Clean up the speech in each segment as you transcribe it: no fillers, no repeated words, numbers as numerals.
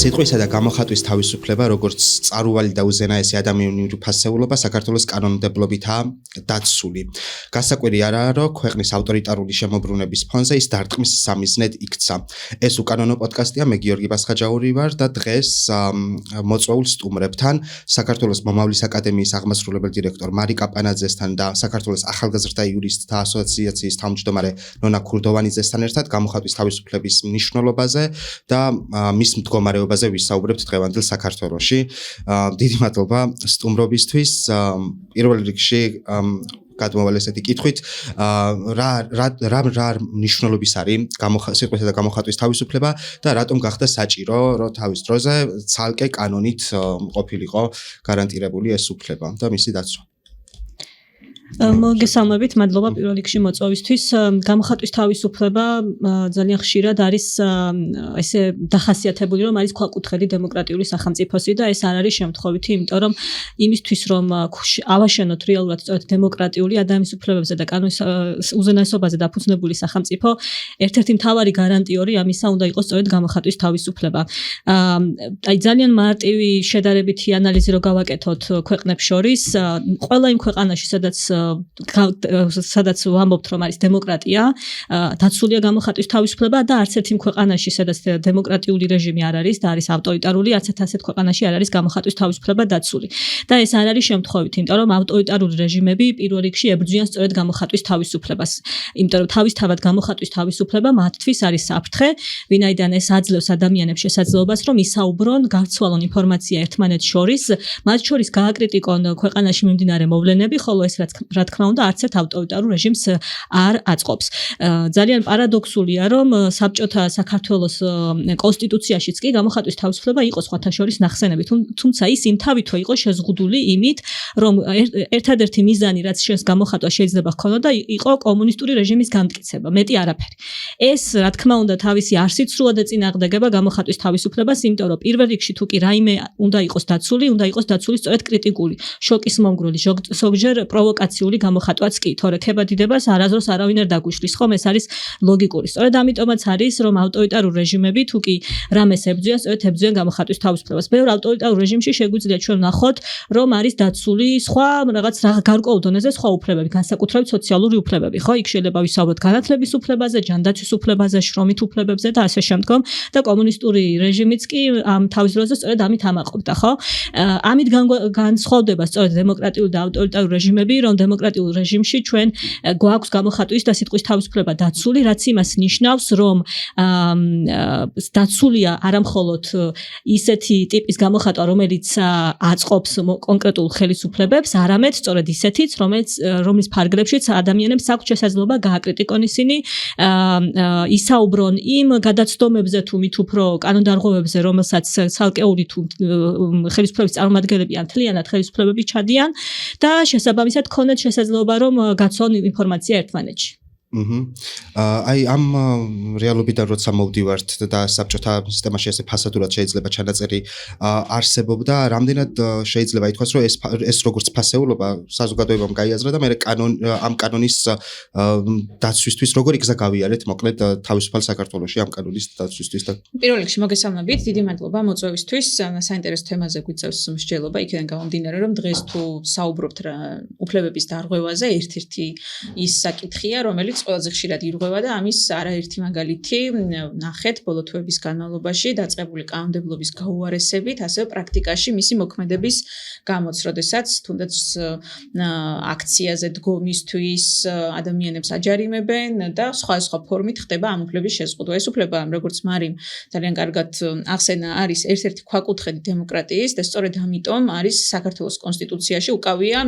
სიტყვისა და გამოხატვის თავისუფლება, როგორც წარუვალი და უზენაესი ადამიანური ფასეულობა საქართველოს კანონმდებლობითაა დაცული. გასაკვირი არაა, რომ ქვეყნის ავტორიტარული შემოbrunების ფონზე ის დარტყმის სამიზნედ იქცა. ეს უკანონო პოდკასტია, მე გიორგი ბასხაჯაური ვარ და დღეს მოწვეულ სტუმრებთან, საქართველოს მომავლის აკადემიის აღმასრულებელი დირექტორ მარიკა პანაძესთან და საქართველოს ახალგაზრდა იურისტთა ასოციაციის თავმჯდომარე ნონა ქურდოვანიძესთან ერთად გამოხატვის თავისუფლების მნიშვნელობაზე და მის მდგომარეობაზე ვისაუბრებთ დღევანდელ საქართველოში. დიდი მადლობა სტუმრობისთვის. პირველ რიგში გადმოვალ ესეთი კითხვით, რა მნიშვნელობის არის სიტყვისა და გამოხატვის თავისუფლება და რატომ გახდა საჭირო, რომ თავის დროზე ცალკე კანონით ყოფილიყო გარანტირებული ეს უფლება და მისი დაცვა. მოგესალმებით, მადლობა პირველ რიგში მოწვევისთვის. გამოხატვის თავისუფლება ძალიან ხშირად არის ესე დახასიათებული, რომ არის ქვაკუთხედი დემოკრატიული სახელმწიფოსი და ეს არ არის შემთხვევითი, იმიტომ რომ იმისთვის რომ ავაშენოთ რეალურად სწორედ დემოკრატიული ადამიანის უფლებებზე და კანონის უზენაესობაზე დაფუძნებული სახელმწიფო, ერთ-ერთი მთავარი გარანტიორი ამისა უნდა იყოს სწორედ გამოხატვის თავისუფლება. აი ძალიან მარტივი შედარებითი ანალიზი რო გავაკეთოთ ქვეყნებს შორის, ყველა იმ ქვეყანაში, სადაც ვამბობთ, რომ არის დემოკრატია, დაცულია გამოხატვის თავისუფლება და არც ერთ იმ ქვეყანაში, სადაც დემოკრატიული რეჟიმი არ არის და არის ავტორიტარული, არც ერთ ასეთ ქვეყანაში არ არის გამოხატვის თავისუფლება დაცული. და ეს არ არის შემთხვევითი, იმიტომ რომ ავტორიტარული რეჟიმები პირველ რიგში ებრძვიან სწორედ გამოხატვის თავისუფლებას. იმიტომ რომ თავისთავად გამოხატვის თავისუფლება მათთვის არის საფრთხე, ვინაიდან ეს აძლევს ადამიანებს შესაძლებლობას, რომ ისაუბრონ, გავცვალონ ინფორმაცია ერთმანეთს შორის, მათ შორის გააკრიტიკონ ქვეყანაში მიმდინარე მოვლენები, ხოლო ეს რა თქმა უნდა არც ერთ ავტორიტარულ რეჟიმს არ აწყობს. ძალიან პარადოქსულია, რომ საბჭოთა საქართველოს კონსტიტუციაშიც კი გამოხატვის თავისუფლება იყო სხვათა შორის ნახსენები, თუმცა ის იმთავითო იყო შეზღუდული იმით, რომ ერთადერთი მიზანი, რაც შენს გამოხატვა შეიძლება ჰქონოდა, იყო კომუნისტური რეჟიმის განმტკიცება, მეტი არაფერი. ეს რა თქმა უნდა თავისი არსით სრულად ეწინააღმდეგება გამოხატვის თავისუფლებას, იმიტომ რომ პირველ რიგში თუ კი რაიმე უნდა იყოს დაცული, უნდა იყოს დაცული სწორედ კრიტიკული, შოკის მომგვრელი, ზოგჯერ პროვოკაციული გამოხატვაც კი, თორე ქებადიდებას არასდროს არავინ არ დაგუშლის, ხომ ეს არის ლოგიკური. სწორედ ამიტომაც არის, რომ ავტორიტარულ რეჟიმები თუ კი რამეს ებრძვიან, სწორედ ებრძვიან გამოხატვის თავისუფლებას. ბევრ ავტორიტარულ რეჟიმში შეგვიძლია ჩვენ ვნახოთ, რომ არის დაცული სხვა რაღაც გარკვეულ დონეზე სხვა უფლებები, განსაკუთრებით სოციალური უფლებები, ხო? იქ შეიძლება ვისაუბროთ განათლების უფლებაზე, ჯანდაცვის უფლებაზე, შრომით უფლებებზე და ასე შემდგომ და კომუნისტური რეჟიმიც კი ამ თავის დროზე სწორედ ამით ამაყობდა, ხო? ამით განსხვავდება სწორედ დემოკრატიული და ავტორიტარული რეჟიმები, რომ დემოკრატიულ რეჟიმში ჩვენ გვაქვს გამოხატვის და სიტყვის თავისუფლება დაცული, რაც იმას ნიშნავს, რომ დაცულია არამხოლოდ ისეთი ტიპის გამოხატვა, რომელიც აწყობს კონკრეტულ ხელისუფლებებს, არამედ სწორედ ისეთიც, რომლის ფარგლებშიც ადამიანებს აქვს შესაძლებლობა გააკრიტიკონ ისინი, ისაუბრონ იმ გადაცდომებზე თუ მით უფრო კანონდარღვევებზე, რომელსაც ცალკეული თუ ხელისუფლების წარმომადგენლები ან მთლიანად ხელისუფლებები ჩადიან და შესაბამისად ქონეთ შესაძლებლობა რომ გაცვლონ ინფორმაცია ერთმანეთში. აი ამ რეალობიდან როცა მოვდივართ და საბჭოთა სისტემაში ესე ფასადურად შეიძლება ჩანაწერი არსებობდა, რამდენად შეიძლება ითქვას, რომ ეს როგორც ფასეულობა საზოგადოებამ გაიაზრა და მე ამ კანონის დაცვისთვის როგორი გზა გავიარეთ, მოკლედ თავისუფალ საქართველოში ამ კანონის დაცვისთვის და პირველ რიგში მოგესალმებით, დიდი მადლობა მოწვევისთვის, საინტერესო თემაზე გვიწევს მსჯელობა, იქიდან გამომდინარე, რომ დღეს თუ საუბრობთ უფლებების დარღვევაზე, ერთ-ერთი ის საკითხია, რომელიც ყველაზე ხშირად ირღვევა და ამის არაერთი მაგალითი ნახეთ ბოლო თვეების განმავლობაში დაწყებული კანონმდებლობის გაუარესებით, ასევე პრაქტიკაში მისი მოქმედების გამოც, როდესაც თუნდაც აქციაზე დგომისთვის ადამიანებს აჯარიმებენ და სხვა ფორმით ხდება ამ უფლების შეზღუდვა. ეს უფლება, როგორც მარიმ ძალიან კარგად ახსენა, არის ერთ-ერთი ქვაკუთხედი დემოკრატიის და სწორედ ამიტომ არის საქართველოს კონსტიტუციაში უკავია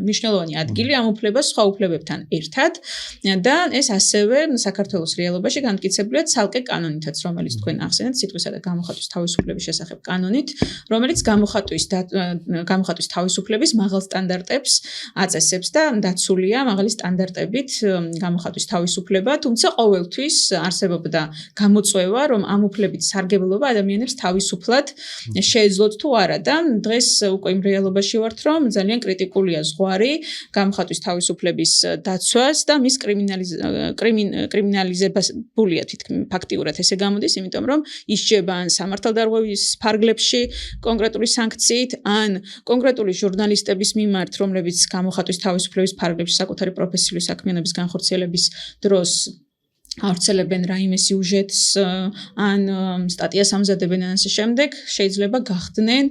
მნიშვნელოვანი ადგილი ამ უფლებას სხვა უფლებებთან ერთად და ეს ასევე საქართველოს რეალობაში განმტკიცებულია ცალკე კანონითაც, რომელიც თქვენ ახსენეთ, სიტყვისა და გამოხატვის თავისუფლების შესახებ კანონით, რომელიც გამოხატვის თავისუფლების მაღალ სტანდარტებს აწესებს და დაცულია მაღალი სტანდარტებით გამოხატვის თავისუფლება, თუმცა ყოველთვის არსებობდა გამოწვევა, რომ ამ უფლებით სარგებლობა ადამიანებს თავისუფლად შეეძლოთ თუ არა და დღეს უკვე იმ რეალობაში ვართ, რომ ძალიან კრიტიკულია ზღვარი გამოხატვის თავისუფლების დაცვას და მის კრიმინალიზაციას კრიმინალიზებულია თითქმის ფაქტიურად ესე გამოდის, იმიტომ რომ ისჯება ან სამართალდარღვევის ფარგლებში კონკრეტული სანქციით, ან კონკრეტული ჟურნალისტების მიმართ, რომლებიც გამოხატვის თავისუფლების ფარგლებში საკუთარი პროფესიული საქმიანობის განხორციელების დროს ავრცელებენ რაიმე სიუჟეტს ან სტატიას ამზადებენ ან ასე შემდეგ, შეიძლება გახდნენ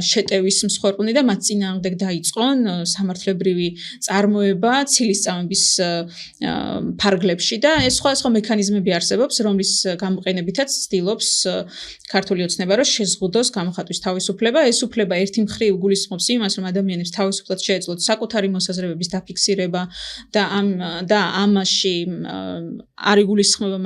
შეტევის მსხვერპლნი და მათ წინააღმდეგ დაიწყონ სამართლებრივი წარმოება ცილისწამების ფარგლებში და ეს სხვა მექანიზმები არსებობს, რომლის გამოყენებითაც ცდილობს ქართული ოცნება რომ შეზღუდოს გამოხატვის თავისუფლება. ეს უფლება ერთი მხრივ გულისხმობს იმას, რომ ადამიანებს თავისუფლად შეეძლოთ საკუთარი მოსაზრებების დაფიქსირება და ამაში არ იგულისხმება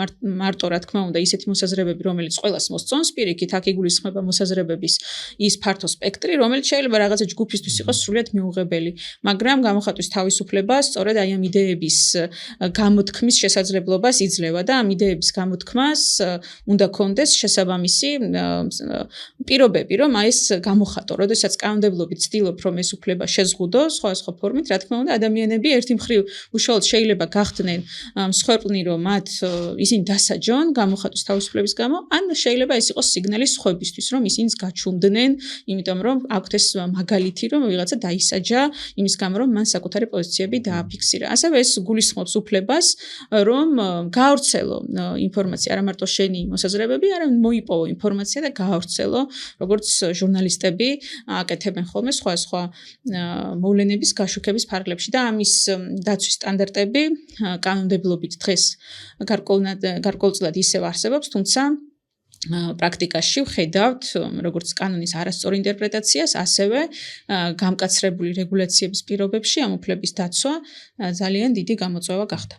მარტო რა თქმა უნდა ისეთი მოსაზრებები, რომელიც ყველას მოსწონს პირიქით, აქ იგულისხმება მოსაზრებების ის ფართო სპექტრი, რომელიც შეიძლება რაღაცა ჯგუფისთვის იყოს სრულიად მიუღებელი, მაგრამ გამოხატვის თავისუფლება სწორედ აი ამ იდეების გამოთქმის შესაძლებლობას იძლევა და ამ იდეების გამოთქმას უნდა კონდეს შესაბამისი პირობები, რომ აი ეს გამოხატო, როდესაც კანონმდებლობით ცდილობ, რომ ეს უფლება შეზღუდოს სხვადასხვა ფორმით, რა თქმა უნდა, ადამიანები ერთი მხრივ უშუალოდ შეიძლება გახდნენ მსხვერპლნი, რომ მათ ისინი დასაჯონ გამოხატვის თავისუფლების გამო, ან შეიძლება ეს იყოს სიგნალი სხვებისთვის, რომ ისინი გაჩუმდნენ, იმიტომ რომ აქვთ ეს მაგალითი, რომ ვიღაცა დაისაჯა იმის გამო, რომ მან საკუთარი პოზიციები დააფიქსირა. ასევე ეს გულისხმობს უფლებას, რომ გაავრცელო ინფორმაცია, არა მარტო შენი მოსაზრებები, არამედ მოიპოვო ინფორმაცია და გაავრცელო, როგორც ჟურნალისტები აკეთებენ ხოლმე სხვადასხვა მოვლენების გაშუქების ფარგლებში და ამის დაცვის სტანდარტები კანონმდებლობით დღეს გარკვეულწილად ისევ არსებობს, თუმცა პრაქტიკაში ვხედავთ როგორც კანონის არასწორ ინტერპრეტაციას, ასევე გამკაცრებული რეგულაციების პირობებში ამ უფლების დაცვა ძალიან დიდი გამოწვევა გახდა.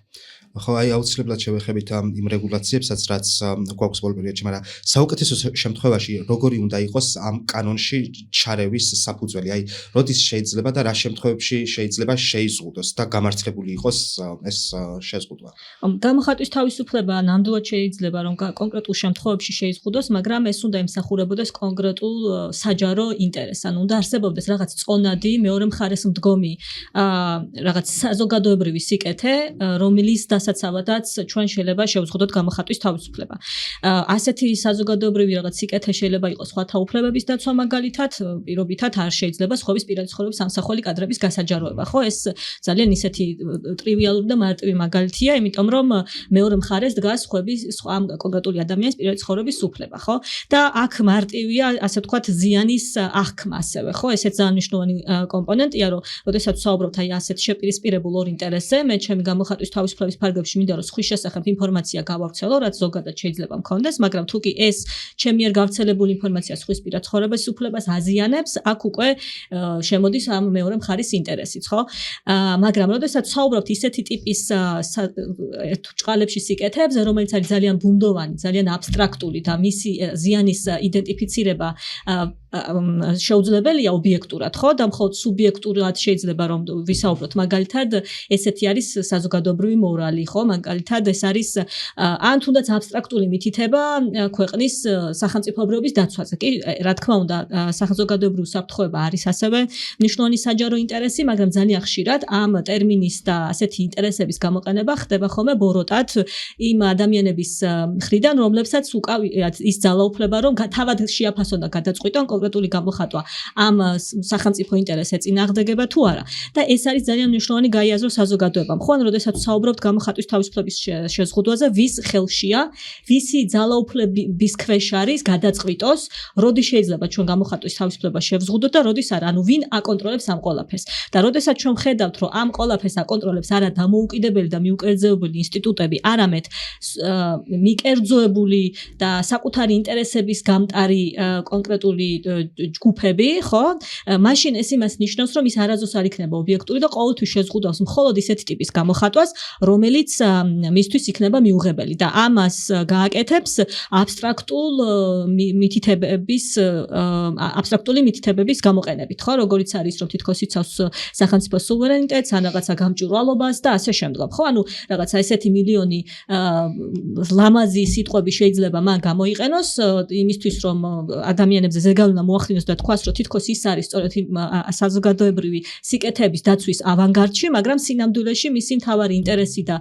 ხო, აი აუცილებლად შევეხებით იმ რეგულაციებსაც, რაც გვაქვს ბოლო პერიოდში, მაგრამ საუკეთესო შემთხვევაში როგორი უნდა იყოს ამ კანონში ჩარევის საფუძველი? აი, როდის შეიძლება და რა შემთხვევებში შეიძლება შეიზღუდოს და გამართლებული იყოს ეს შეზღუდვა? გამოხატვის თავისუფლება ნამდვილად შეიძლება რომ კონკრეტულ შემთხვევებში შეიზღუდოს, მაგრამ ეს უნდა ემსახურებოდეს კონკრეტულ საჯარო ინტერესს. ანუ უნდა არსებობდეს რაღაც წონადი, მეორე მხარეს მდგომი რაღაც საზოგადოებრივი სიკეთე, რომელიც დასაცავადაც ჩვენ შეიძლება შევზღუდოთ გამოხატვის თავისუფლება. ასეთი საზოგადოებრივი რაღაც სიკეთე შეიძლება იყოს სხვათა უფლებების დაცვა მაგალითად, პირობითად არ შეიძლება სხვების პირადი ცხოვრების სამსახველი კადრების გასაჯაროება, ხო? ეს ძალიან ისეთი ტრივიალური და მარტივი მაგალითია, იმიტომ რომ მეორე მხარეს დგას სხვების ამ კონკრეტული ადამიანის პირადი ცხოვრების უფლება, ხო? და აქ მარტივია, ასე ვთქვათ, ზიანის აღქმა ასევე, ხო? ესეც ძალიან მნიშვნელოვანი კომპონენტია, რომ როდესაც ვსაუბრობთ აი ასეთ შეპირისპირებულ ორ ინტერესზე, მე ჩემი გამოხატვის თავისუფლების ფარგლებში მინდა რომ სხვის შესახებ ინფორმაცია გავავრცელო, რაც ზოგადად შეიძლება მქონდეს, მაგრამ თუ კი ეს ჩემი მიერ გავრცელებული ინფორმაცია სხვის პირად ცხოვრების უფლებას აზიანებს, აქ უკვე შემოდის ამ მეორე მხარის ინტერესიც, ხო? მაგრამ როდესაც ვსაუბრობთ ისეთი ტიპის ჭყალებში სიკეთეებზე, რომელიც არის ძალიან ბუნდოვანი, ძალიან აბსტრაქტული და მისი ზიანის იდენტიფიცირება შეუძლებელია ობიექტურად, ხო? და მხოლოდ სუბიექტურად შეიძლება რომ ვისაუბროთ, მაგალითად, ესეთი არის საზოგადოებრივი მორალი, ხო? მაგალითად, ეს არის ან თუნდაც აბსტრაქტული მითითება ქვეყნის სახელმწიფოებრიობის დაცვაზე. კი, რა თქმა უნდა, საზოგადოებრივი უსაფრთხოება არის ასევე მნიშვნელოვანი საჯარო ინტერესი, მაგრამ ძალიან ხშირად ამ ტერმინის და ასეთი ინტერესების გამოყენება ხდება ხოლმე ბოროტად იმ ადამიანების მხრიდან, რომლებსაც უკავიათ ის ძალაუფლება, რომ თავად შეაფასონ და გადაწყვიტონ კონკრეტული გამოხატვა ამ სახელმწიფო ინტერესზე წინააღმდეგება თუ არა. და ეს არის ძალიან მნიშვნელოვანი გაიაზრო საზოგადოებამ. ხო, ან როდესაც ვსაუბრობთ გამოხატვის თავისუფლების შეზღუდვაზე, ვის ხელშია, ვისი ძალაუფლების ქვეშ არის გადაწყვიტოს, როდის შეიძლება ჩვენ გამოხატვის თავისუფლება შევზღუდოთ და როდის არა, ანუ ვინ აკონტროლებს ამ ყველაფერს. და როდესაც ჩვენ ხედავთ, რომ ამ ყველაფერს აკონტროლებს არა დამოუკიდებელი და მიუკერძოებული ინსტიტუტები, არამედ მიკერძოებული და საკუთარი ინტერესების გამტარი კონკრეტული ჯგუფები, ხო? მაშინ ეს იმას ნიშნავს, რომ ის არასდროს არ იქნება ობიექტური და ყოველთვის შეზღუდავს მხოლოდ ისეთი ტიპის გამოხატვას, რომელიც მისთვის იქნება მიუღებელი და ამას გააკეთებს აბსტრაქტული მითითებების გამოყენებით, ხო? როგორიც არის, რომ თითქოს იცავს სახელმწიფოს სუვერენიტეტს, ან რაღაცა გამჭვირვალობას და ასე შემდგომ, ხო? ანუ რაღაცა ესეთი მილიონი ლამაზი სიტყვები შეიძლება მან გამოიყენოს იმისთვის, რომ ადამიანებზე ზეგავლენა უნდა მოახდინოს და თქვას, რომ თითქოს ის არის სწორედ საზოგადოებრივი სიკეთეების დაცვის ავანგარდში, მაგრამ სინამდვილეში მისი მთავარი ინტერესი და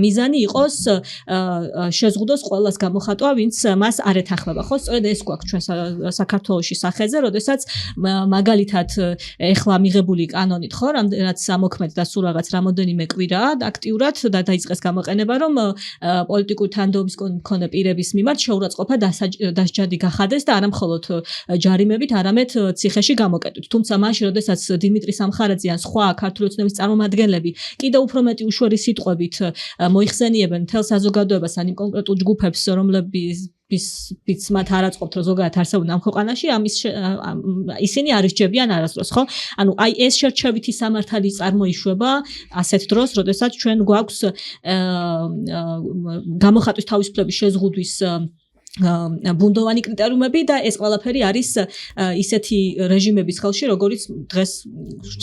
მიზანი იყოს შეზღუდოს ყველას გამოხატვა, ვინც მას არ ეთანხმება. ხო, სწორედ ეს გვაქვს ჩვენ საქართველოში სახეზე, როდესაც მაგალითად ეხლა მიღებული კანონით ხო, რაც ამოქმედ და სულ რაღაც რამოდენიმე კვირაა აქტიურად და დაიწყეს გამოყენება, რომ პოლიტიკური თანამდებობის მქონე პირების მიმართ შეურაცხყოფა დასჯადი გახადეს და არა მხოლოდ ჯარიმებით, არამედ ციხეში გამოკეტვით. თუმცა მაშინ, როდესაც დიმიტრი სამხარაძე ან სხვა ქართული ოცნების წარმომადგენლები კიდევ უფრო მეტი უშუალო სიტყვებით მოიხსენიებენ მთელ საზოგადოებას ან იმ კონკრეტულ ჯგუფებს, რომლებიც მათ არ აწყობთ, რომ ზოგადად არსებობენ ამ ქვეყანაში, ისინი არ ისჯებიან არასდროს, ხო? ანუ აი ეს შერჩევითი სამართალი წარმოიშვება ასეთ დროს, როდესაც ჩვენ გვაქვს გამოხატვის თავისუფლების შეზღუდვის ბუნდოვანი კრიტერიუმები და ეს ყველაფერი არის ისეთი რეჟიმების ხელში, როგორიც დღეს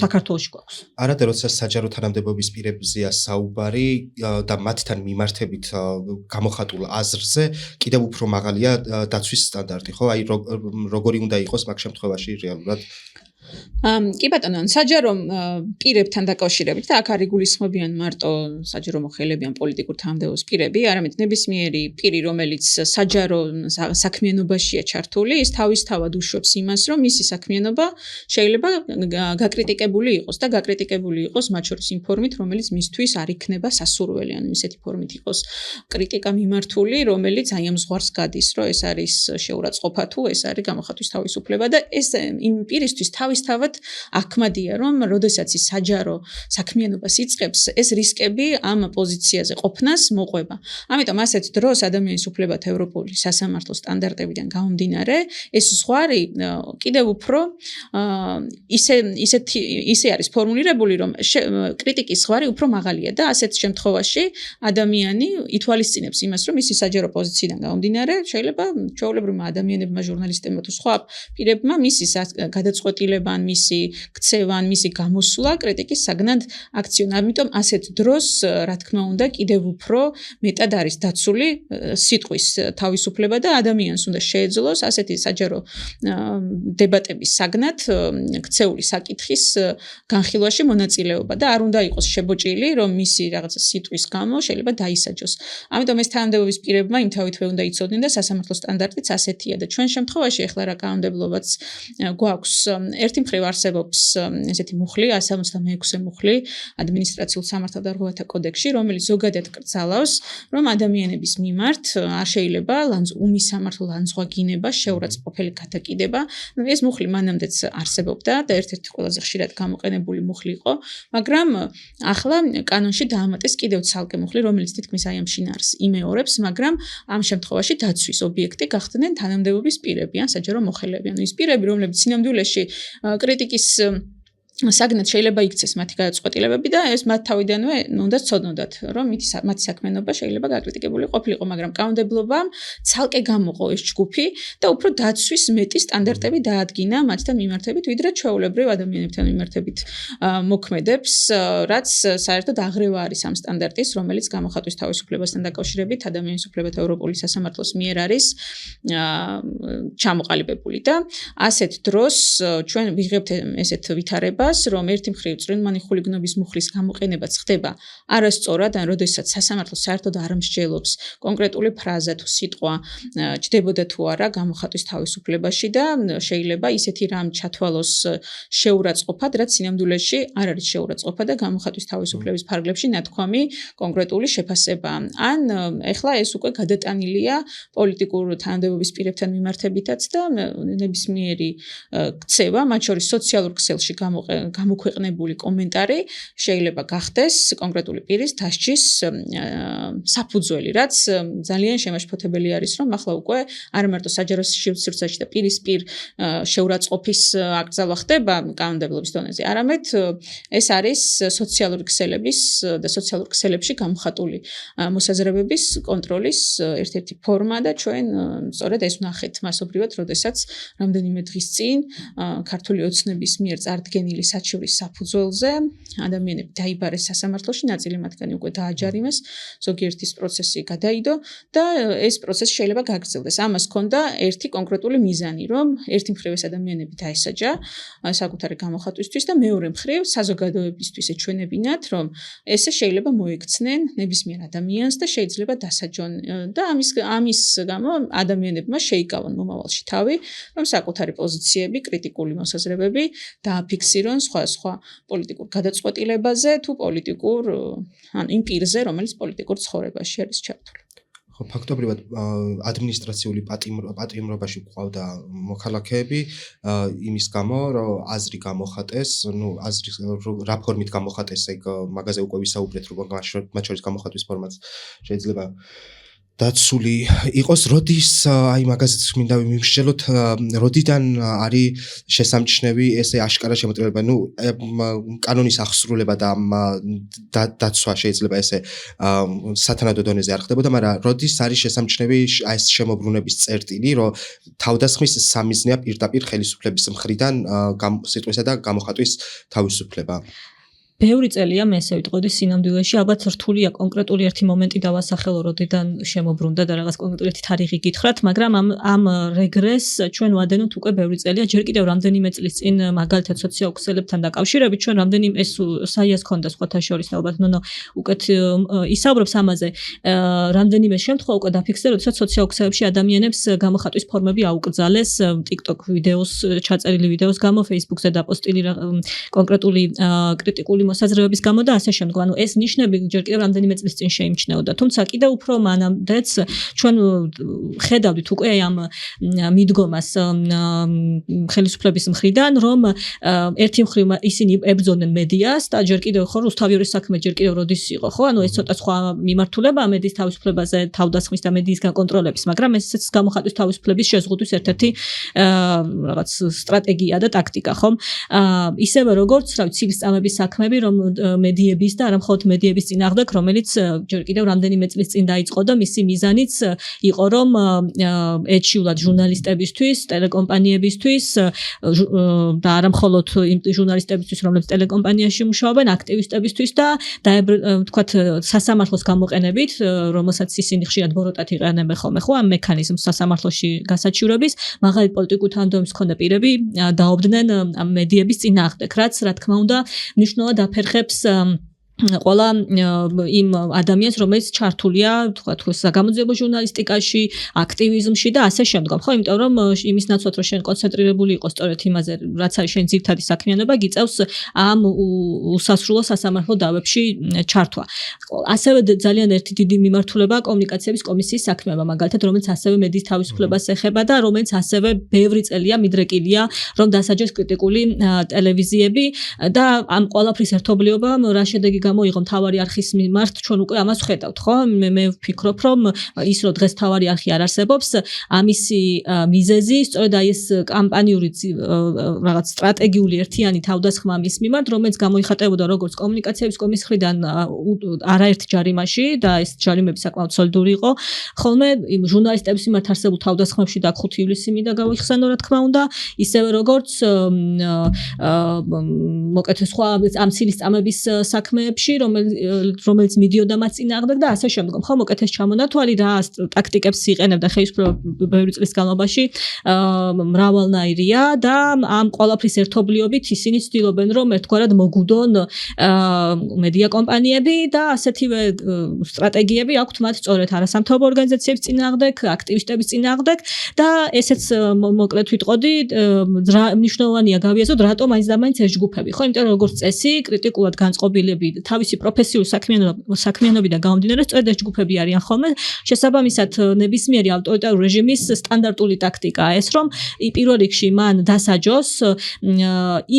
საქართველოში გვაქვს. არადა როცა საჯარო თანამდებობის პირებზეა საუბარი და მათთან მიმართებით გამოხატულ აზრზე კიდევ უფრო მაღალია დაცვის სტანდარტი, ხო? აი როგორი უნდა იყოს მაგ შემთხვევაში რეალურად? კი ბატონო, საჯარო პირებთან დაკავშირებით და აქ არ იგულისხმებიან მარტო საჯარო მოხელებიან პოლიტიკურ თანამდებობის პირები, არამედ ნებისმიერი პირი, რომელიც საჯარო საქმიანობაშია ჩართული, ის თავისთავად უშვებს იმას, რომ მისი საქმიანობა შეიძლება გაკრიტიკებული იყოს და გაკრიტიკებული იყოს მათ შორის იმ ფორმით, რომელიც მისთვის არ იქნება სასურველი, ანუ ისეთი ფორმით იყოს კრიტიკა მიმართული, რომელიც აი ამ ზღვარს გადის, რომ ეს არის შეურაცხყოფა თუ ეს არის გამოხატვის თავისუფლება და ეს იმ პირისთვის თავისთავად აქმადია, რომ როდესაც ის საჯარო საქმიანობას იწყებს, ეს რისკები ამ პოზიციაზე ყოფნას მოყვება. ამიტომ ასეთ დროს ადამიანის უფლებათა ევროპული სასამართლო სტანდარტებიდან გამომდინარე, ეს ზღვარი კიდევ უფრო ისე არის ფორმულირებული, რომ კრიტიკის ზღვარი უფრო მაღალია და ასეთ შემთხვევაში ადამიანი ითვალისწინებს იმას, რომ მისი საჯარო პოზიციიდან გამომდინარე, შეიძლება ჩვეულებრივმა ადამიანებმა, ჟურნალისტებმა თუ სხვა პირებმა მისი გადაწყვეტილება, მისი ქცევა, მისი გამოსვლა კრიტიკის საგნად აქციონ. ამიტომ ასეთ დროს, რა თქმა უნდა, კიდევ უფრო მეტად არის დაცული სიტყვის თავისუფლება და ადამიანს უნდა შეეძლოს ასეთი საჯარო დებატების საგნად ქცეული საკითხის განხილვაში მონაწილეობა და არ უნდა იყოს შებოჭილი, რომ მისი რაღაცა სიტყვის გამო შეიძლება დაისაჯოს. ამიტომ ეს თანამდებობის პირებმა იმთავითვე უნდა იცოდნენ და სასამართლო სტანდარტიც ასეთია და ჩვენ შემთხვევაში ახლა რა კანონმდებლობაც გვაქვს. ერთი მხრივ არსებობს ესეთი მუხლი, 176 მუხლი ადმინისტრაციულ სამართალდარღვევათა კოდექსში, რომელიც ზოგადად კრძალავს, რომ ადამიანების მიმართ არ შეიძლება უმისამართლო ლანძღვაგინება, შეურაცხყოფელი გადაკიდება. ეს მუხლი მანამდეც არსებობდა და ერთ-ერთი ყველაზე ხშირად გამოყენებული მუხლი იყო, მაგრამ ახლა კანონში დაამატეს კიდევ ცალკე მუხლი, რომელიც თითქმის აი ამ შინაარსს იმეორებს, მაგრამ ამ შემთხვევაში დაცვის ობიექტი გახდნენ თანამდებობის პირები ან საჯარო მოხელეები. ანუ ის პირები, რომლებიც სინამდვილეში კრიტიკის საგნად შეიძლება იქცეს მათი გადაწყვეტილებები და ეს მათ თავიდანვე უნდა ცოდნოდათ, რომ მათი საქმიანობა შეიძლება გაკრიტიკებული ყოფილიყო, მაგრამ კანონმდებლობამ ცალკე გამოყო ეს ჯგუფი და უფრო დაცვის მეტი სტანდარტები დაადგინა მათთან მიმართებით, ვიდრე ჩვეულებრივ ადამიანებთან მიმართებით მოქმედებს, რაც საერთოდ აღრევა არის ამ სტანდარტის, რომელიც გამოხატვის თავისუფლებასთან დაკავშირებით ადამიანის უფლებათა ევროპული სასამართლოს მიერ არის ჩამოყალიბებული და ასეთ დროს ჩვენ ვიღებთ ესეთ ვითარებას, რომ ერთი მხრივ წვრილმანი ხულიგნობის მუხლის გამოყენებაც ხდება არასწორად, ან როდესაც სასამართლო საერთოდ არ მსჯელობს კონკრეტული ფრაზა თუ სიტყვა ჯდებოდა თუ არა გამოხატვის თავისუფლებაში და შეიძლება ისეთი რამ ჩათვალოს შეურაცხყოფად, რაც სინამდვილეში არ არის შეურაცხყოფა და გამოხატვის თავისუფლების ფარგლებში ნათქვამი კონკრეტული შეფასება. ან ეხლა ეს უკვე გადატანილია პოლიტიკურ თანამდებობის პირებთან მიმართებითაც და ნებისმიერი ქცევა, მათ შორის სოციალურ ქსელში გამოქვეყნებული კომენტარი შეიძლება გახდეს კონკრეტული პირის დასჯის საფუძველი, რაც ძალიან შემაშფოთებელი არის, რომ ახლა უკვე არ მარტო საჯარო სივრცეში და პირისპირ შეურაცხყოფის აკრძალვა ხდება კანონმდებლობის დონეზე, არამედ ეს არის სოციალური ქსელების და სოციალურ ქსელებში გამოხატული მოსაზრებების კონტროლის ერთ-ერთი ფორმა და ჩვენ სწორედ ეს ვნახეთ მასობრივად, როდესაც რამდენიმე დღის წინ ქართული ოცნების მიერ წარდგენილი სიკვდილის საჩივრის საფუძველზე ადამიანები დაიბარეს სასამართლოში, ნაწილი მათგანი უკვე დააჯარიმეს, ზოგიერთის პროცესი გადაიდო და ეს პროცესი შეიძლება გაგრძელდეს. ამას ჰქონდა ერთი კონკრეტული მიზანი, რომ ერთი მხრივ ეს ადამიანები დაესაჯა საკუთარი გამოხატვისთვის და მეორე მხრივ საზოგადოებისთვის ეჩვენებინათ, რომ ესე შეიძლება მოექცნენ ნებისმიერ ადამიანს და შეიძლება დასაჯონ და ამის გამო ადამიანებმა შეიკავონ მომავალში თავი, რომ საკუთარი პოზიციები, კრიტიკული მოსაზრებები დააფიქსირონ სხვა პოლიტიკურ გადაწყვეტილებაზე თუ პოლიტიკურ ან იმ პირზე, რომელიც პოლიტიკურ ცხოვრებაში არის ჩართული. ხო, ფაქტობრივად ადმინისტრაციული პატიმრობაში გვყავდა მოქალაქეები იმის გამო, რომ აზრი გამოხატეს, აზრი რა ფორმით გამოხატეს, ეგ მაგაზე უკვე ვისაუბრეთ, რომ მათ შორის გამოხატვის ფორმაც შეიძლება დაცული იყოს, როდის აი მაგაზეც მინდა ვიმსჯელოთ, როდიდან არის შესამჩნევი ესე აშკარა შემოწმება, კანონის აღსრულება და დაცვა შეიძლება ესე სათანადო დონეზე არ ხდებოდა, მაგრამ როდის არის შესამჩნევი აი ეს შემოbrunების წერტილი, რომ თავდასხმის სამიზნეა პირდაპირ ხელისუფლების მხრიდან სიტყვისა და გამოხატვის თავისუფლება. ბევრი წელია მე ესე ვიტყოდი სინამდვილეში, ალბათ რთულია კონკრეტული ერთი მომენტი დავასახელო, როდიდან შემოbrunდა და რაღაც კონკრეტული ერთი თარიღი გითხრათ, მაგრამ ამ რეგრესს ჩვენ ვადენოთ უკვე ბევრი წელია, ჯერ კიდევ რამდენიმე წლის წინ მაგალითად სოციალ-ქსელებთან დაკავშირებით ჩვენ რამდენიმე ეს საიას ქონდა სხვათა შორის ალბათ ნონო უკეთ ისაუბრებს ამაზე, რამდენიმე შემთხვევა უკვე დაფიქსირდა, როდესაც სოციალ-ქსელებში ადამიანებს გამოხატვის ფორმები აუკრძალეს TikTok ვიდეოს, ჩაწერილი ვიდეოს გამო, Facebook-ზე დაპოსტილი კონკრეტული კრიტიკული მოსაზრებების გამო და ასე შემდგომ. ანუ ეს ნიშნები ჯერ კიდევ რამდენიმე წლის წინ შეიმჩნეოდა. თუმცა კიდევ უფრო მანამდეც ჩვენ ხედავდით უკვე ამ მიდგომას ხელისუფლების მხრიდან, რომ ერთი მხრივ ისინი ებრძოდნენ მედიას და ჯერ კიდევ ხო რუსთავიორის საქმე ჯერ კიდევ როდის იყო, ხო? ანუ ეს ცოტა სხვა მიმართულება მედიის თავისუფლებაზე, თავდასხმის და მედიის გაკონტროლების, მაგრამ ესეც გამოხატვის თავისუფლების შეზღუდვის ერთ-ერთი რაღაც სტრატეგია და ტაქტიკა, ხო? ისევე როგორც, რა ვიცი, ცილისწამების საქმე რომ მედიების და არა მხოლოდ მედიების წინააღმდეგ, რომელიც ჯერ კიდევ რამდენიმე წლის წინ დაიწყო და მისი მიზანიც იყო, რომ ეჩივლად ჟურნალისტებისთვის, ტელეკომპანიებისთვის და არა მხოლოდ იმ ჟურნალისტებისთვის, რომლებიც ტელეკომპანიაში მუშაობენ, აქტივისტებისთვის და თქვათ სასამართლოს გამოყენებით, რომელსაც ისინი ხშირად ბოროტად იყენებენ ხოლმე, ხო, ამ მექანიზმს სასამართლოში გასაჩივრების, მაღალი პოლიტიკური თანამდებობის მქონე პირები დაობდნენ ამ მედიების წინააღმდეგ, რაც რა თქმა უნდა მნიშვნელოვნად აფერხებს ყველა იმ ადამიანს, რომელიც ჩართულია, თქვა საგამოძიებო ჟურნალისტიკაში, აქტივიზმში და ასე შემდგომ. ხო, იმიტომ რომ იმის ნაცვლად რომ შენ კონცენტრირებული იყო სწორედ იმაზე, რაც არის შენ ძირითადი საქმიანობა, გიწევს ამ უსასრულო სასამართლო დავებში ჩართვა. ასევე ძალიან ერთი დიდი მიმართულება კომუნიკაციების კომისიის საქმეა, მაგალითად, რომელიც ასევე მედიის თავისუფლებას ეხება და რომელიც ასევე ბევრი წელია მიდრეკილია, რომ დასაჯეს კრიტიკული ტელევიზიები და ამ ყველაფრის ერთობლიობამ რა შედეგი გამოიღო მთავარი არხის მიმართ, ჩვენ უკვე ამას ვხედავთ, ხო? მე ვფიქრობ, რომ ის რომ დღეს მთავარი არხი არ არსებობს, ამისი მიზეზი სწორედ აი ეს კამპანიური რაღაც სტრატეგიული ერთიანი თავდასხმა მის მიმართ, რომელიც გამოიხატებოდა როგორც კომუნიკაციების კომისიის მხრიდან არაერთ ჯარიმაში და ეს ჯარიმები საკმაოდ სოლიდური იყო, ხოლმე იმ ჟურნალისტების მიმართ არსებულ თავდასხმებში და 5 ივლისის მინდა გავიხსენო, რა თქმა უნდა, ისევე როგორც მოკეთ სხვა ამ ცილისწამების საქმეებში, რომელიც მიდიოდა მათ წინააღმდეგ და ასე შემდგომ. ხო, მოკეთ ეს ჩამონათვალი რა ტაქტიკებს იყენებდა ხელისუფლება ბევრი წლის განმავლობაში, მრავალნაირია და ამ ყველაფრის ერთობლიობით ისინი ცდილობენ, რომ ერთგვარად მოგუდონ მედია კომპანიები და ასეთივე სტრატეგიები აქვთ მათ სწორედ არასამთავრობო ორგანიზაციების წინააღმდეგ, აქტივისტების წინააღმდეგ და ესეც მოკლედ ვიტყოდი, მნიშვნელოვანია გავიაზროთ, რატომ მაინც და მაინც ეს ჯგუფები, ხო, იმიტომ რომ როგორც წესი, კრიტიკულად განწყობილები თავისი პროფესიული საქმიანობიდან გამომდინარე, სწორედ ეს ჯგუფები არიან ხოლმე. შესაბამისად, ნებისმიერი ავტორიტარული რეჟიმის სტანდარტული ტაქტიკაა ეს, რომ პირველ რიგში მან დასაჯოს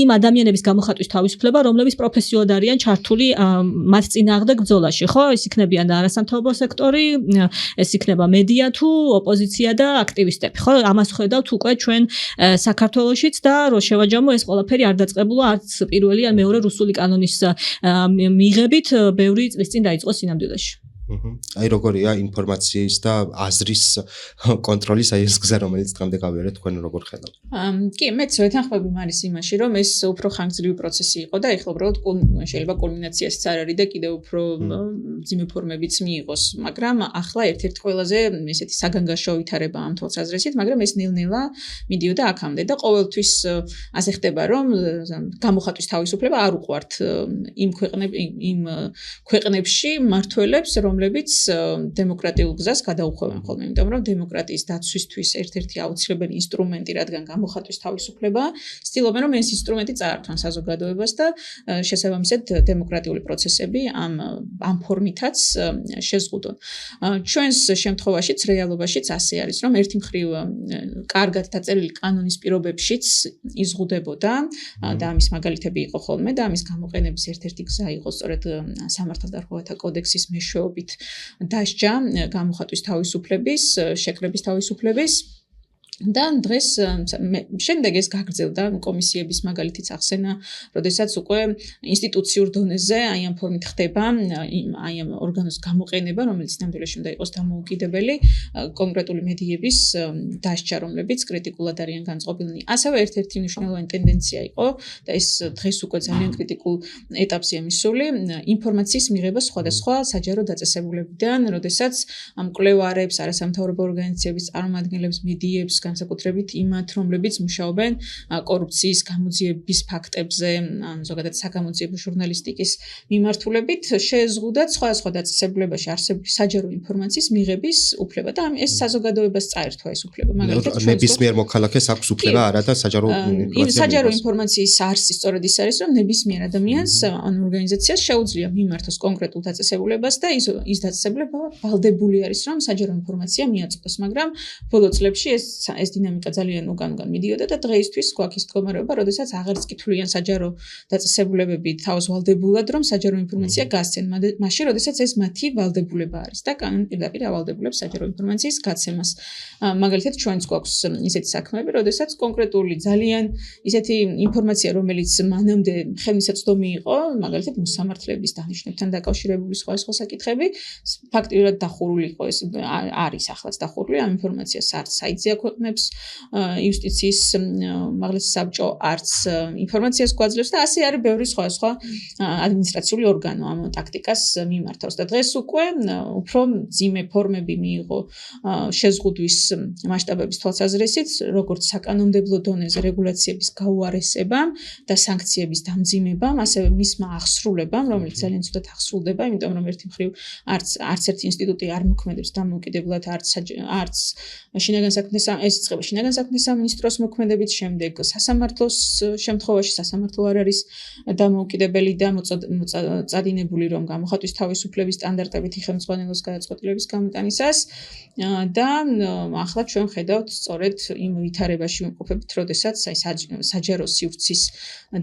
იმ ადამიანების გამოხატვის თავისუფლება, რომლებიც პროფესიულად არიან ჩართული მათ წინააღმდეგ ბრძოლაში, ხო? ეს იქნებიან არასამთავრობო სექტორი, ეს იქნება მედია თუ ოპოზიცია და აქტივისტები, ხო? ამას ხედავთ უკვე ჩვენ საქართველოშიც და რო შევაჯამო ეს ყველაფერი არ დაწყებულა არც პირველი ან მეორე რუსული კანონის მიღებით ბევრი წლის წინ დაიწყო სინამდვილეში. აი როგორია ინფორმაციის და აზრის კონტროლის აი ეს გზა რომელიც დღემდე გავიარეთ თქვენ როგორ ხედავთ? კი, მეც ვეთანხმები მარის იმაში, რომ ეს უფრო ხანგრძლივი პროცესი იყო და ეხლა უბრალოდ შეიძლება კულმინაციასაც არ არის და კიდევ უფრო მძიმე ფორმებიც მიიღოს, მაგრამ ახლა ერთ-ერთი ყველაზე ესეთი საგანგაშო ვითარება ამ თვალსაზრისით, მაგრამ ეს ნელ-ნელა მიდიოდა აქამდე და ყოველთვის ასე ხდება, რომ გამოხატვის თავისუფლება არ უყვართ იმ ქვეყნებში მმართველებს, რომლებიც დემოკრატიულ გზას გადაუხვევენ ხოლმე, იმიტომ რომ დემოკრატიის დაცვისთვის ერთ-ერთი აუცილებელი ინსტრუმენტი, რადგან გამოხატვის თავისუფლება, ცდილობენ რომ ეს ინსტრუმენტი წაართვან საზოგადოებას და შესაბამისად დემოკრატიული პროცესები ამ ფორმითაც შეზღუდონ. ჩვენს შემთხვევაშიც რეალობაშიც ასე არის, რომ ერთი მხრივ კარგად დაწერილი კანონის პირობებშიც იზღუდებოდა და ამის მაგალითები იყო ხოლმე და ამის გამოყენების ერთ-ერთი გზა იყო სწორედ სამართალდარღვევათა კოდექსის მეშვეობით დასჯა გამოხატვის თავისუფლების, შეკრების თავისუფლების და დღეს შემდეგ ეს გაგრძელდა კომისიების მაგალითიც ახსენა, როდესაც უკვე ინსტიტუციურ დონეზე აი ამ ფორმით ხდება აი ამ ორგანოს გამოყენება, რომელიც ნამდვილად უნდა იყოს დამოუკიდებელი კონკრეტული მედიების დასჯა, რომლებიც კრიტიკულად არიან განწყობილნი. ასევე ერთ-ერთი მნიშვნელოვანი ტენდენცია იყო და ეს დღეს უკვე ძალიან კრიტიკულ ეტაპზეა მისული, ინფორმაციის მიღება სხვადასხვა საჯარო დაწესებულებიდან, როდესაც ამ მკვლევარებს, არასამთავრობო ორგანიზაციების წარმომადგენლებს, მედიებს განსაკუთრებით იმათ, რომლებიც მუშაობენ კორუფციის გამოძიების ფაქტებზე, ზოგადად საგამოძიებო ჟურნალისტიკის მიმართულებით, შეეზღუდათ სხვადასხვა დაწესებულებაში არსებული საჯარო ინფორმაციის მიღების უფლება და ეს საზოგადოებას წაერთვა ეს უფლება. მაგალითად, ნებისმიერ მოქალაქეს აქვს უფლება არა და საჯარო ინფორმაცია. საჯარო ინფორმაციის არსი სწორედ ის არის, რომ ნებისმიერ ადამიანს ან ორგანიზაციას შეუძლია მიმართოს კონკრეტულ დაწესებულებას და ის დაწესებულება ვალდებული არის, რომ საჯარო ინფორმაცია მიაწოდოს, მაგრამ ბოლო წლებში ეს დინამიკა ძალიან უკან მიდიოდა და დღეისთვის გვაქვს ის მდგომარეობა, როდესაც აღარც კი თვლიან საჯარო დაწესებულებები თავს ვალდებულად, რომ საჯარო ინფორმაცია გასცენ, მაშინ როდესაც ეს მათი ვალდებულება არის და კანონი პირდაპირ ავალდებულებს საჯარო ინფორმაციის გაცემას. მაგალითად, ჩვენც გვაქვს ისეთი საქმეები, როდესაც კონკრეტული ძალიან ისეთი ინფორმაცია, რომელიც მანამდე ხელმისაწვდომი იყო, მაგალითად, მოსამართლეების დანიშნებთან დაკავშირებული სხვა საკითხები, ფაქტიურად დახურული იყო ეს არის ახლაც დახურული ამ ინფორმაციას არც საიტზე აქვეყნებს იუსტიციის უმაღლესი საბჭო, არც ინფორმაციას გვაძლევს და ასე არის ბევრი სხვა ადმინისტრაციული ორგანო ამ ტაქტიკას მიმართავს და დღეს უკვე უფრო მძიმე ფორმები მიიღო შეზღუდვის მასშტაბების თვალსაზრისით, როგორც საკანონმდებლო დონეზე რეგულაციების გაუარესებამ და სანქციების დამძიმებამ, ასევე მისმა აღსრულებამ, რომელიც ძალიან ცუდად აღსრულდება, იმიტომ რომ ერთი მხრივ არც ერთი ინსტიტუტი არ მოქმედებს დამოუკიდებლად, არც შინაგან საქმეთა ეს იწყება შინაგან საქმეთა სამინისტროს მოქმედებით, შემდეგ სასამართლოს შემთხვევაში სასამართლო არ არის დამოუკიდებელი და წადინებული, რომ გამოხატვის თავისუფლების სტანდარტებითი ხელმძღვანელოს გადაწყვეტილების გამოტანისას და ახლა ჩვენ ხედავთ სწორედ იმ ვითარებაში ვიმყოფებით, როდესაც აი საჯარო სივრცის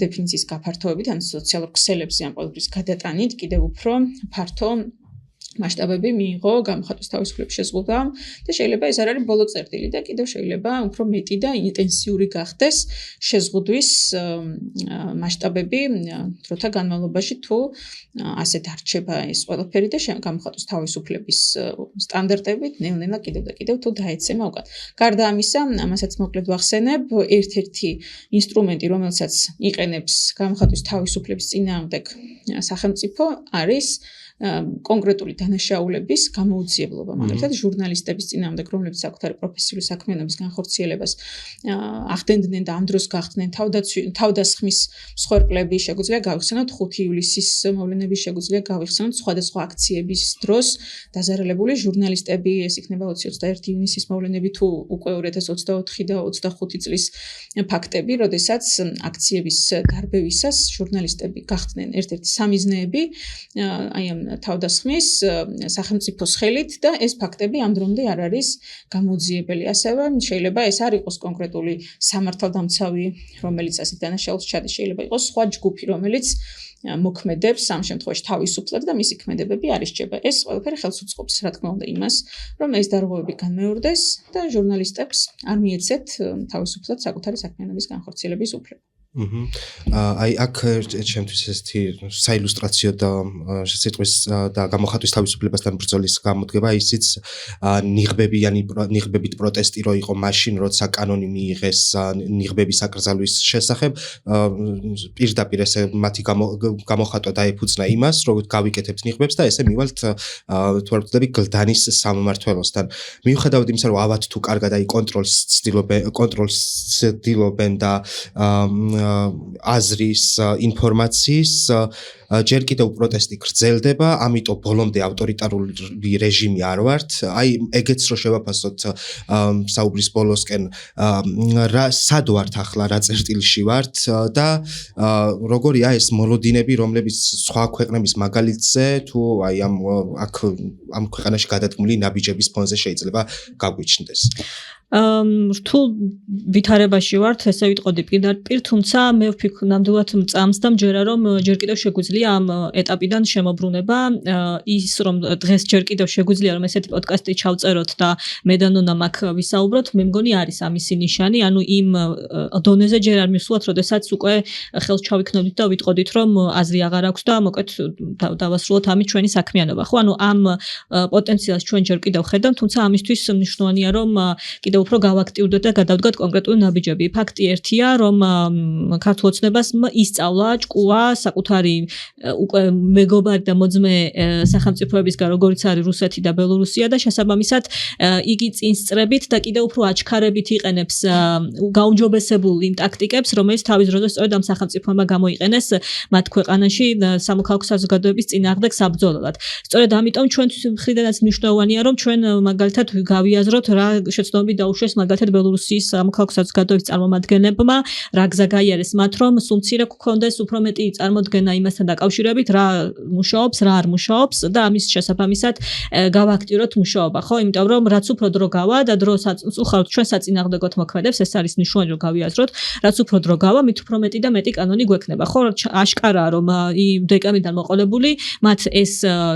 დეფინიციის გაფართოებით, ან სოციალურ ქსელებზე ამ ყოველთვის გადატანით კიდევ უფრო ფართო მასშტაბები მიიღო გამოხატვის თავისუფლების შეზღუდვამ და შეიძლება ეს არ არის ბოლო წერტილი და კიდევ შეიძლება უფრო მეტი და ინტენსიური გახდეს შეზღუდვის მასშტაბები დროთა განმავლობაში თუ ასეთ არჩება ეს ყველაფერი და გამოხატვის თავისუფლების სტანდარტებით ნელ-ნელა კიდევ და კიდევ თუ დაეცემა უკან. გარდა ამისა, ამასაც მოკლედ ვახსენებ, ერთ-ერთი ინსტრუმენტი, რომელსაც იყენებს გამოხატვის თავისუფლების წინააღმდეგ სახელმწიფო არის კონკრეტული დანაშაულების გამოუძიებლობა, მაგალითად ჟურნალისტების წინააღმდეგ, რომლებიც საკუთარი პროფესიული საქმიანობის განხორციელებას ახდენდნენ და ამ დროს გახდნენ თავდასხმის მსხვერპლები, შეგვიძლია გავიხსენოთ 5 ივლისის მოვლენები, შეგვიძლია გავიხსენოთ სხვადასხვა აქციების დროს დაზარალებული ჟურნალისტები, ეს იქნება 20-21 ივნისის მოვლენები თუ უკვე 2024 და 25 წლის ფაქტები, როდესაც აქციების დარბევისას ჟურნალისტები გახდნენ ერთ-ერთი სამიზნეები, აი ამ თავდასხმის სახელმწიფოს ხელით და ეს ფაქტები ამ დრომდე არ არის გამოძიებელი. ასევე შეიძლება ეს არ იყოს კონკრეტული სამართალდამცავი, რომელიც ასეთ დანაშაულს ჩადის, შეიძლება იყოს სხვა ჯგუფი, რომელიც მოქმედებს ამ შემთხვევაში თავისუფლად და მისი ქმედებები არ ისჯება. ეს ყველაფერი ხელს უწყობს, რა თქმა უნდა, იმას, რომ ეს დარღვევები განმეორდეს და ჟურნალისტებს არ მიეცეთ თავისუფლად საკუთარი საქმიანობის განხორციელების უფლება. აი აქ ჩემთვის ესეთი საილუსტრაციო და სიტყვის და გამოხატვის თავისუფლებასთან ბრძოლის გამოდგება ისიც ნიღბებით პროტესტი რო იყო მაშინ როცა კანონი მიიღეს ნიღბების აკრძალვის შესახებ პირდაპირ ესე მათი გამოხატვა დაეფუძნა იმას რომ გავიკეთებთ ნიღბებს და ესე მივალთ თუ არ ვთქვი გლდანის სამმართველოსთან მიუხედავად იმისა რომ ავად თუ კარგად აი კონტროლს ცდილობენ და აზრის ინფორმაციის ჯერ კიდევ პროტესტი გრძელდება, ამიტომ ბოლომდე ავტორიტარული რეჟიმი არ ვართ. აი ეგეც რო შევაფასოთ საუბრის ბოლოსკენ, სად ვართ ახლა, რა წერტილში ვართ და როგორია ეს მოლოდინები, რომლებიც სხვა ქვეყნების მაგალითზე თუ აი ამ ქვეყანაში გადადგმული ნაბიჯების ფონზე შეიძლება გაგვიჩნდეს. რთულ ვითარებაში ვართ, ესე ვიტყოდი პირდაპირ, თუმცა მე ვფიქრობ ნამდვილად მწამს და მჯერა რომ ჯერ კიდევ შეგვიძლია ამ ეტაპიდან შემოbrunება ის რომ დღეს ჯერ კიდევ შეგვიძლია რომ ესეთი პოდკასტი ჩავწეროთ და მე და ნონა მაგ ვისაუბროთ, მე მგონი არის ამისი ნიშანი, ანუ იმ დონეზე ჯერ არ მივსვლათ, როდესაც უკვე ხელს ჩავიქნოდით და ვიტყოდით რომ აზრი აღარ აქვს და მოკეთ დავასრულოთ ამით ჩვენი საქმიანობა, ხო? ანუ ამ პოტენციალს ჩვენ ჯერ კიდევ ხედავთ, თუმცა ამისთვის მნიშვნელოვანია რომ კიდევ უფრო გავაქტიურდეთ და გადავდგათ კონკრეტული ნაბიჯები. ფაქტი ერთია, რომ ქართულ ოცნებას ისწავლა ჭკუა საკუთარი უკვე მეგობარი და მოძმე სახელმწიფოებისგან, როგორიც არის რუსეთი და ბელორუსია და შესაბამისად იგი წინსწრებით და კიდევ უფრო აჩქარებით იყენებს გაუმჯობესებულ იმ ტაქტიკებს, რომელიც თავის დროზე სწორედ ამ სახელმწიფოებმა გამოიყენეს მათ ქვეყანაში სამოქალაქო საზოგადოების წინააღმდეგ საბრძოლველად. სწორედ ამიტომ ჩვენ მხრიდანაც მნიშვნელოვანია, რომ ჩვენ მაგალითად გავიაზროთ რა შეცდომები დაუშვეს მაგალითად ბელორუსიის სამოქალაქო საზოგადოების წარმომადგენლებმა, რა გზა გაიარეს მათ, რომ სულ მცირე გქონდეს უფრო მეტი წარმოდგენა იმასთან დაკავშირებით, რა მუშაობს, რა არ მუშაობს და ამის შესაბამისად გავაქტიუროთ მუშაობა, ხო? იმიტომ რომ რაც უფრო დრო გავა და დრო უხართ ჩვენ საწინააღმდეგოდ მოქმედებს, ეს არის მნიშვნელოვანი რომ გავიაზროთ, რაც უფრო დრო გავა, მით უფრო მეტი და მეტი კანონი გვექნება, ხო? აშკარაა რომ დეკემბრიდან მოყოლებული მათ ეს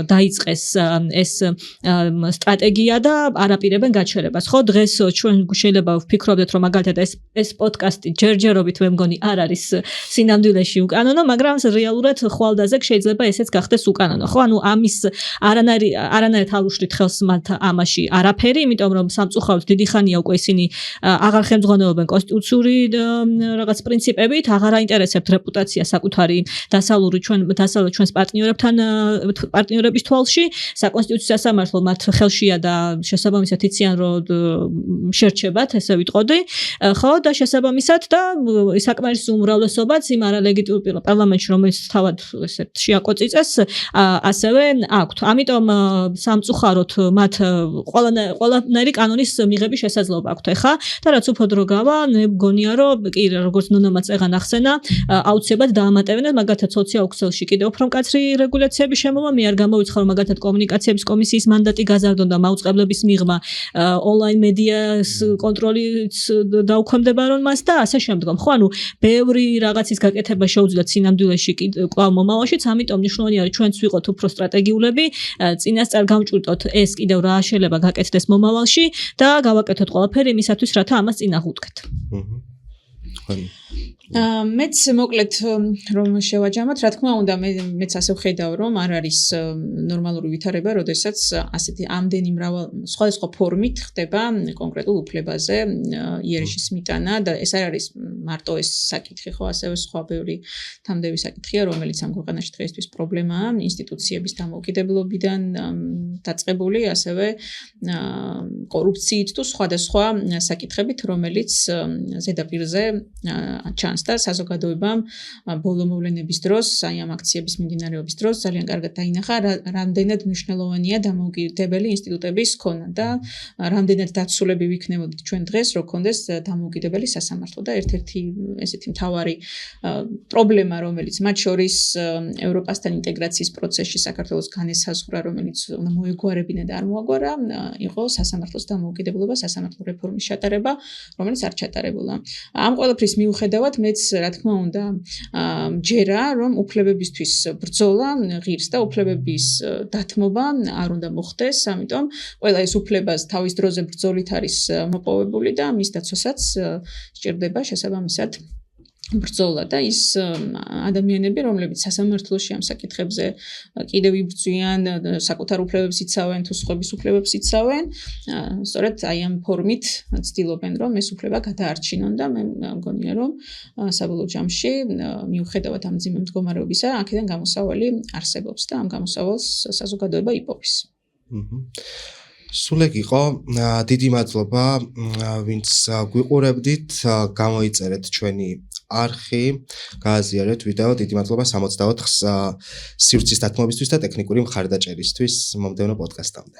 დაიწყეს ეს სტრატეგია და არაპირებენ გაჩერებას, ხო? დღეს ჩვენ შეიძლება ვფიქრობდეთ რომ მაგალითად ეს პოდკასტი ჯერჯერობით მე მგონი არ არის სინამდვილეში უკანონო, მაგრამ რეალურად ხვალდაზე შეიძლება ესეც გახდეს უკანონო, ხო? ანუ ამის არანაირად არ უშლით ხელს მათ ამაში არაფერი, იმიტომ რომ სამწუხაროდ დიდი ხანია უკვე ისინი აღარ ხელმძღვანელობენ კონსტიტუციური რაღაც პრინციპებით, აღარ აინტერესებთ რეპუტაცია საკუთარი დასავლური ჩვენს პარტნიორების თვალში, საკონსტიტუციო სასამართლო მათ ხელშია და შესაბამისად იციან რომ შერჩებათ, ესე ვიტყოდი, ხო და შესაბამისად და საკმარისი უმრავლესობაც იმ არალეგიტიმურ პარლამენტში, რომელიც თავად ესეთ შეაკოწიწეს, ასევე აქვთ. ამიტომ სამწუხაროდ მათ ყველანაირი კანონის მიღების შესაძლებლობა აქვთ ახლა და რაც უფრო დრო გავა, მე მგონია რომ კი როგორც ნონამაც ეგან ახსენა, აუცილებლად დაამატებინათ მაგალითად სოციალ-ქსელში კიდევ უფრო მკაცრი რეგულაციები შემოვა, მე არ გამოვიცხარო მაგალითად კომუნიკაციების კომისიის მანდატი გაზარდონ და მაუწყებლობის მიღმა ონლაინ მედიას კონტროლიც დაუქვემდებარონ მას და ასე შემდგომ. ხო, ანუ ბევრი რაღაცის გაკეთება შეუძლიათ სინამდვილეში კვლავ მომავალშიც, ამიტომ მნიშვნელოვანია რომ ჩვენც ვიყოთ უფრო სტრატეგიულები, წინასწარ გამჭვირტოთ ეს კიდევ რა შეიძლება გაკეთდეს მომავალში და გავაკეთოთ ყველაფერი იმისათვის, რათა ამას წინ აღუდგეთ. მეც მოკლედ რომ შევაჯამოთ, რა თქმა უნდა, მეც ასე ვხედავ, რომ არ არის ნორმალური ვითარება, როდესაც ასეთი ამდენი სხვადასხვა ფორმით ხდება კონკრეტულ უფლებაზე იერიშის მიტანა და ეს არ არის მარტო ეს საკითხი, ხო, ასევე სხვა ბევრი თამდები საკითხია, რომელიც ამ ქვეყანაში დღეისთვის პრობლემაა, ინსტიტუციების დამოუკიდებლობიდან დაწყებული, ასევე კორუფციით თუ სხვადასხვა საკითხებით, რომელიც ზედაპირზე ჩანს და საზოგადოებამ ბოლო მოვლენების დროს, აი ამ აქციების მიმდინარეობის დროს ძალიან კარგად დაინახა, რამდენად მნიშვნელოვანია დამოუკიდებელი ინსტიტუტების ქონა და რამდენად დაცულები ვიქნებოდით ჩვენ დღეს, რომ გქონდეს დამოუკიდებელი სასამართლო და ერთ-ერთი ესეთი მთავარი პრობლემა, რომელიც მათ შორის ევროპასთან ინტეგრაციის პროცესში საქართველოს განესაზღვრა, რომელიც უნდა მოეგვარებინა და არ მოაგვარა, იყო სასამართლოს დამოუკიდებლობა, სასამართლო რეფორმის ჩატარება, რომელიც არ ჩატარებულა. ამ ყველაფრის მიუხედავად მეც რა თქმა უნდა მჯერა რომ უფლებებისთვის ბრძოლა ღირს და უფლებების დათმობა არ უნდა მოხდეს, ამიტომ ყველა ეს უფლებას თავის დროზე ბრძოლით არის მოპოვებული და მის დაცვასაც სჭირდება შესაბამისად ბრძოლა და ის ადამიანები, რომლებიც სასამართლოში ამ საკითხებზე კიდევ იბრძვიან, საკუთარ უფლებებს იცავენ, თუ სხვების უფლებებს იცავენ, სწორედ აი ამ ფორმით ცდილობენ, რომ ეს უფლება გადაარჩინონ და მე მგონია, რომ საბოლოო ჯამში მიუხედავად ამ მძიმე მდგომარეობისა, აქედან გამოსავალი არსებობს და ამ გამოსავალს საზოგადოება იპოვის. სულ ეგ იყო. დიდი მადლობა, ვინც გვიყურებდით, გამოიწერეთ ჩვენი არხი, გააზიარეთ ვიდეო. დიდი მადლობა 64 სივრცის დათმობისთვის და ტექნიკური მხარდაჭერისთვის მომდევნო პოდკასტამდე.